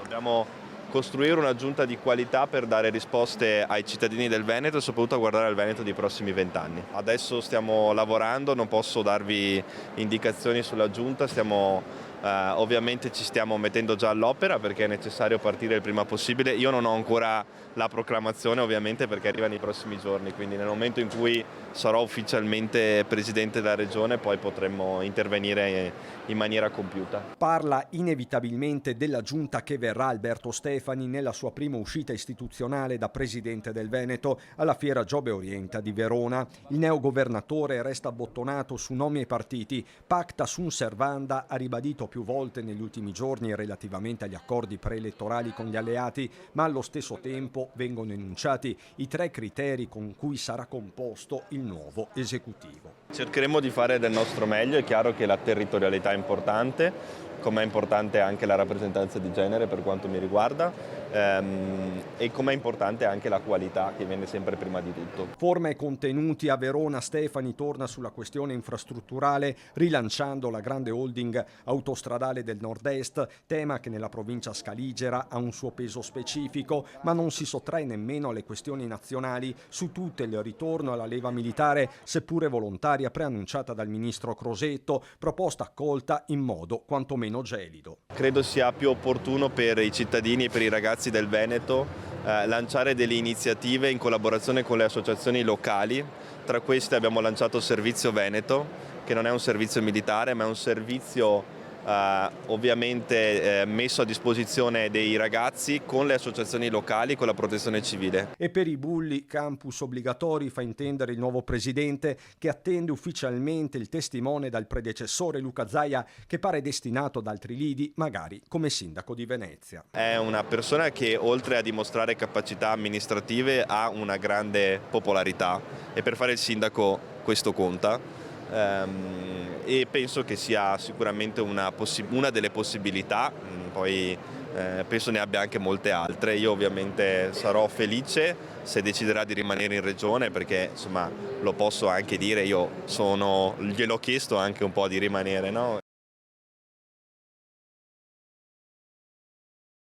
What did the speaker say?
Dobbiamo costruire una giunta di qualità per dare risposte ai cittadini del Veneto e soprattutto a guardare al Veneto dei prossimi 20 anni. Adesso stiamo lavorando, non posso darvi indicazioni sulla giunta, ovviamente ci stiamo mettendo già all'opera perché è necessario partire il prima possibile. Io non ho ancora la proclamazione ovviamente perché arriva nei prossimi giorni, quindi nel momento in cui sarò ufficialmente presidente della regione poi potremmo intervenire in maniera compiuta. Parla inevitabilmente della giunta che verrà Alberto Stefani nella sua prima uscita istituzionale da presidente del Veneto alla Fiera Giobbe Orienta di Verona. Il neogovernatore resta abbottonato su nomi e partiti. Pacta sunt servanda ha ribadito più volte negli ultimi giorni relativamente agli accordi preelettorali con gli alleati, ma allo stesso tempo vengono enunciati i 3 criteri con cui sarà composto il nuovo esecutivo. Cercheremo di fare del nostro meglio, è chiaro che la territorialità è importante, come è importante anche la rappresentanza di genere per quanto mi riguarda e come è importante anche la qualità che viene sempre prima di tutto. Forma e contenuti a Verona. Stefani torna sulla questione infrastrutturale rilanciando la grande holding autostradale del nord-est, tema che nella provincia scaligera ha un suo peso specifico, ma non si sottrae nemmeno alle questioni nazionali, su tutte il ritorno alla leva militare, seppure volontaria, preannunciata dal ministro Crosetto, proposta accolta in modo quantomeno gelido. Credo sia più opportuno per i cittadini e per i ragazzi del Veneto lanciare delle iniziative in collaborazione con le associazioni locali. Tra queste abbiamo lanciato Servizio Veneto, che non è un servizio militare ma è un servizio ovviamente messo a disposizione dei ragazzi con le associazioni locali, con la protezione civile. E per i bulli, campus obbligatori, fa intendere il nuovo presidente, che attende ufficialmente il testimone dal predecessore Luca Zaia, che pare destinato ad altri lidi, magari come sindaco di Venezia. È una persona che oltre a dimostrare capacità amministrative ha una grande popolarità e per fare il sindaco questo conta. E penso che sia sicuramente una delle possibilità, poi penso ne abbia anche molte altre. Io ovviamente sarò felice se deciderà di rimanere in regione perché insomma lo posso anche dire, gliel'ho chiesto anche un po' di rimanere, no?